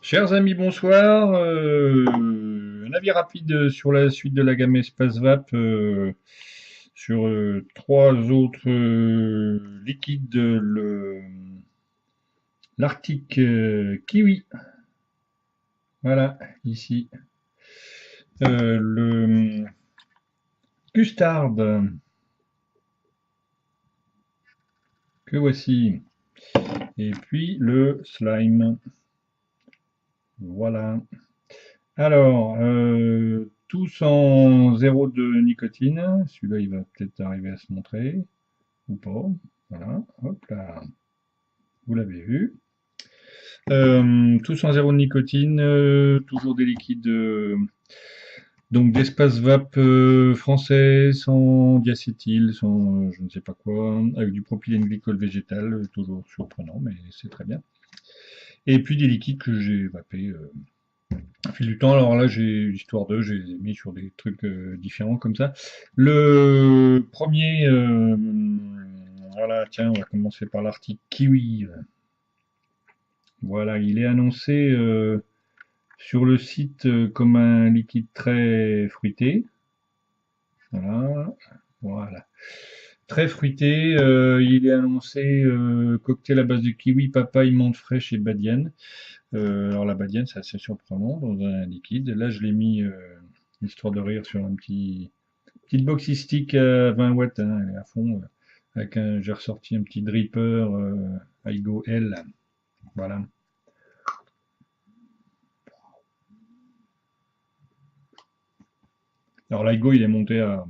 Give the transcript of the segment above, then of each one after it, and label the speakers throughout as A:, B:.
A: Chers amis, bonsoir. Un avis rapide sur la suite de la gamme Espace Vap sur trois autres liquides. L'Arctic Kiwi, voilà, ici. Le Custard, que voici. Et puis le Slime, voilà. Alors, tous en zéro de nicotine. Celui-là, il va peut-être arriver à se montrer, ou pas. Voilà, hop là, vous l'avez vu. Tous en zéro de nicotine, toujours des liquides, donc d'espace vape français, sans diacétyl, sans je ne sais pas quoi, avec du propylène glycol végétal, toujours surprenant, mais c'est très bien. Et puis des liquides que j'ai vapés au fil du temps. Alors là, j'ai l'histoire d'eux, j'ai mis sur des trucs différents comme ça. Le premier, voilà, tiens, on va commencer par l'article Kiwi. Voilà, il est annoncé sur le site comme un liquide très fruité. Voilà, voilà. Très fruité, il est annoncé cocktail à base de kiwi, papaye, menthe fraîche et badiane. Alors la badiane, c'est assez surprenant dans un liquide. Là, je l'ai mis histoire de rire sur un petite boxy stick à 20 watts, hein, elle est à fond. J'ai ressorti un petit dripper Aigo L. Voilà. Alors l'Aigo, il est monté à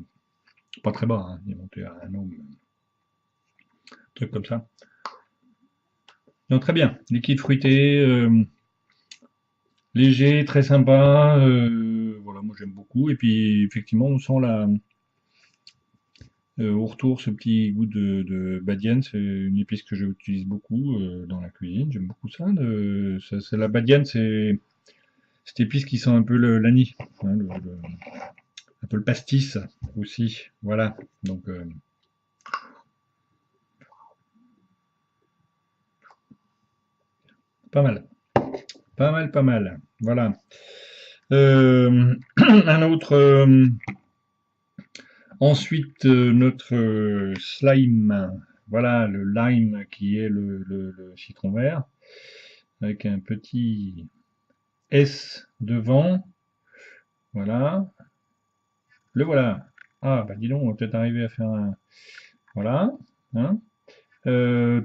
A: pas très bas, hein, il est monté à un ohm, un truc comme ça. Non, très bien. Liquide fruité, léger, très sympa. Voilà, moi j'aime beaucoup. Et puis effectivement, on sent au retour ce petit goût de badiane. C'est une épice que j'utilise beaucoup dans la cuisine. J'aime beaucoup ça. La badiane, c'est cette épice qui sent un peu l'anis, hein, un peu le pastis aussi. Voilà. Donc pas mal. Pas mal, pas mal. Voilà. Un autre. Ensuite, notre slime, voilà, le lime qui est le citron vert, avec un petit S devant, voilà, le voilà. Ah, bah dis donc, on va peut-être arriver à faire un... Voilà, hein.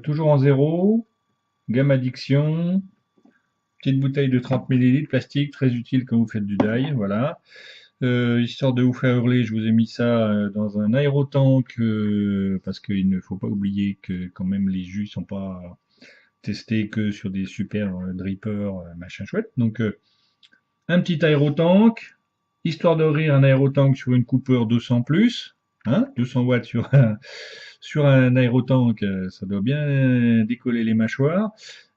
A: Toujours en zéro, gamme addiction, petite bouteille de 30 millilitres, plastique, très utile quand vous faites du die, voilà. Histoire de vous faire hurler, je vous ai mis ça dans un aérotank parce qu'il ne faut pas oublier que quand même les jus sont pas testés que sur des super drippers machin chouette. Donc un petit aérotank, histoire de rire, un aérotank sur une Cooper 200 plus, hein, 200 watts sur un aérotank, ça doit bien décoller les mâchoires.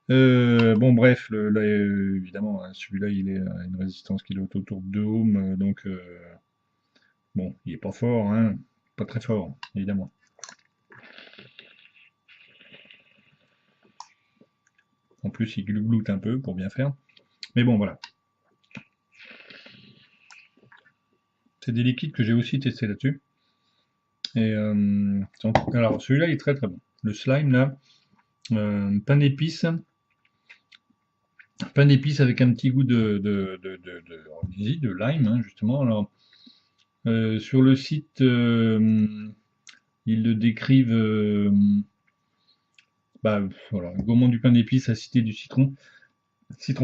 A: Bon, bref, évidemment, hein, celui-là, il est à une résistance qui doit être autour de 2 ohms, donc bon, il est pas fort, hein, pas très fort, évidemment. En plus, il gloute un peu pour bien faire. Mais bon, voilà. C'est des liquides que j'ai aussi testé là-dessus. Et alors, celui-là, il est très très bon. Le slime, là, pain d'épices. Pain d'épices avec un petit goût de lime, hein, justement. Alors, sur le site, ils le décrivent, bah, voilà, gourmand du pain d'épices, acidité du citron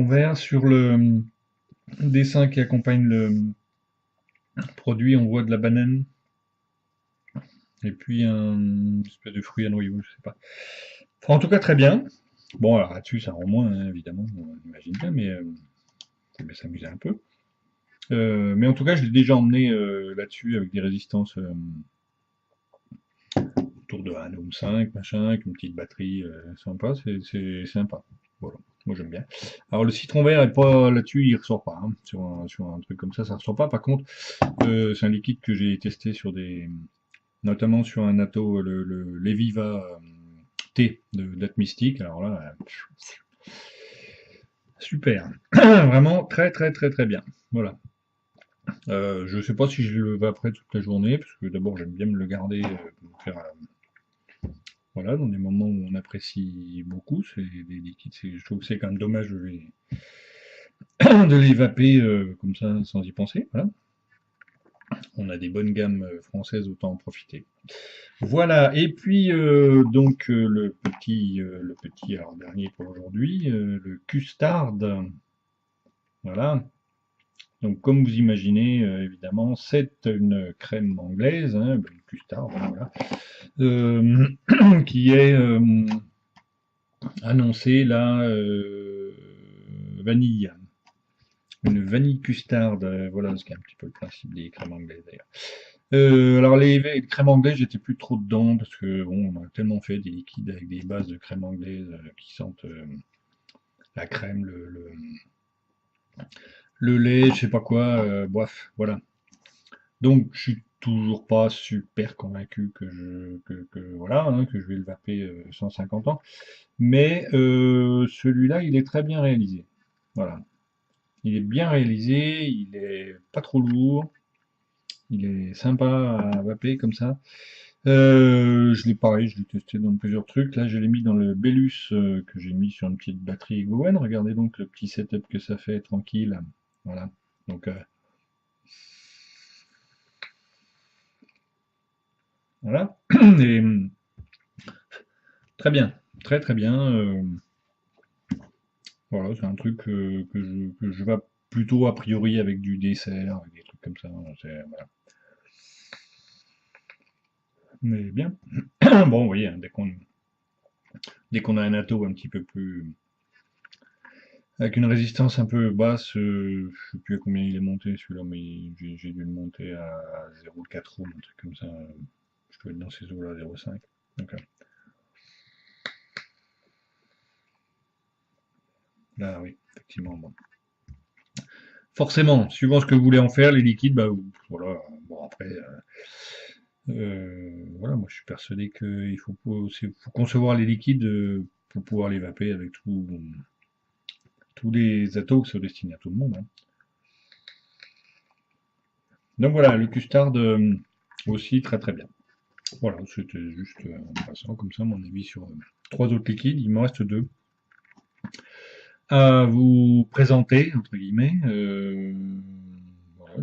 A: vert. Sur le dessin qui accompagne le produit, on voit de la banane et puis un espèce de fruit à noyau, je sais pas. Enfin, en tout cas, très bien. Bon, alors là-dessus, ça rend moins, hein, évidemment, on imagine bien, mais ça va s'amuser un peu. Mais en tout cas, je l'ai déjà emmené là-dessus avec des résistances autour de 1 ohm 5, machin, avec une petite batterie sympa, c'est sympa. Voilà, moi j'aime bien. Alors le citron vert est pas là-dessus, il ressort pas. Hein. Sur un truc comme ça ressort pas. Par contre, c'est un liquide que j'ai testé sur notamment sur un atto, le Leviva T de Date Mystique. Alors là, super. Vraiment très très très très bien. Voilà. Je sais pas si je le vaperai toute la journée, parce que d'abord j'aime bien me le garder pour me faire, voilà, dans des moments où on apprécie beaucoup. C'est des liquides, je trouve que c'est quand même dommage de les vaper comme ça sans y penser. Voilà. On a des bonnes gammes françaises, autant en profiter. Voilà, et puis donc le petit alors, dernier pour aujourd'hui, le custard. Voilà. Donc comme vous imaginez, évidemment, c'est une crème anglaise, hein, une custard, voilà, euh, qui est annoncée là vanille. Une vanille custard, voilà, ce qui est un petit peu le principe des crèmes anglaises d'ailleurs. Alors les crèmes anglaises, j'étais plus trop dedans parce que bon, on a tellement fait des liquides avec des bases de crème anglaise qui sentent la crème, le lait, je sais pas quoi, bref, voilà. Donc je suis toujours pas super convaincu voilà, hein, que je vais le vaper 150 ans. Mais celui-là, il est très bien réalisé. Voilà. Il est bien réalisé, il est pas trop lourd, il est sympa à vaper comme ça. Je l'ai pareil, je l'ai testé dans plusieurs trucs. Là, je l'ai mis dans le Bellus que j'ai mis sur une petite batterie Gowen. Regardez donc le petit setup que ça fait, tranquille. Voilà. Donc voilà. Et très bien, très très bien. Voilà, c'est un truc que je vais plutôt a priori avec du dessert, avec des trucs comme ça. Voilà. Mais bien. Bon, vous voyez, hein, dès qu'on a un atto un petit peu plus avec une résistance un peu basse, je sais plus à combien il est monté celui-là, mais j'ai dû le monter à 0,4 ohms, un truc comme ça. Je dois être dans ces eaux-là, 0,5. Donc là, oui, effectivement. Bon. Forcément, suivant ce que vous voulez en faire, les liquides, bah voilà. Bon après, voilà, moi je suis persuadé qu'il faut concevoir les liquides pour pouvoir les vaper avec tous les atos qui sont destinés à tout le monde, hein. Donc voilà, le custard aussi très très bien. Voilà, c'était juste en passant comme ça mon avis sur trois autres liquides. Il me reste deux à vous présenter, entre guillemets. Voilà,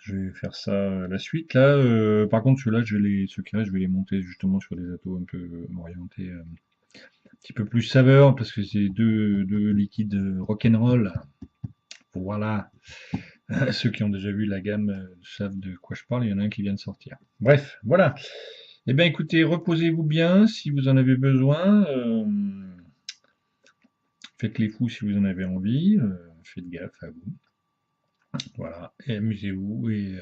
A: je vais faire ça la suite. Là, par contre, ceux-là, ceux qui restent, je vais les monter justement sur des atos un peu orientés, un petit peu plus saveur, parce que c'est deux liquides rock'n'roll. Voilà. Ceux qui ont déjà vu la gamme savent de quoi je parle. Il y en a un qui vient de sortir. Bref, voilà. Eh bien, écoutez, reposez-vous bien si vous en avez besoin. Faites les fous si vous en avez envie. Faites gaffe à vous. Voilà. Et amusez-vous. Et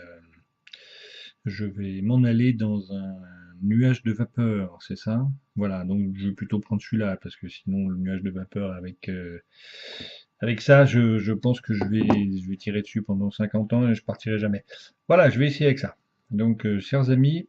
A: je vais m'en aller dans un nuage de vapeur, c'est ça? Voilà. Donc, je vais plutôt prendre celui-là parce que sinon, le nuage de vapeur avec ça, je pense que je vais tirer dessus pendant 50 ans et je partirai jamais. Voilà, je vais essayer avec ça. Donc, chers amis,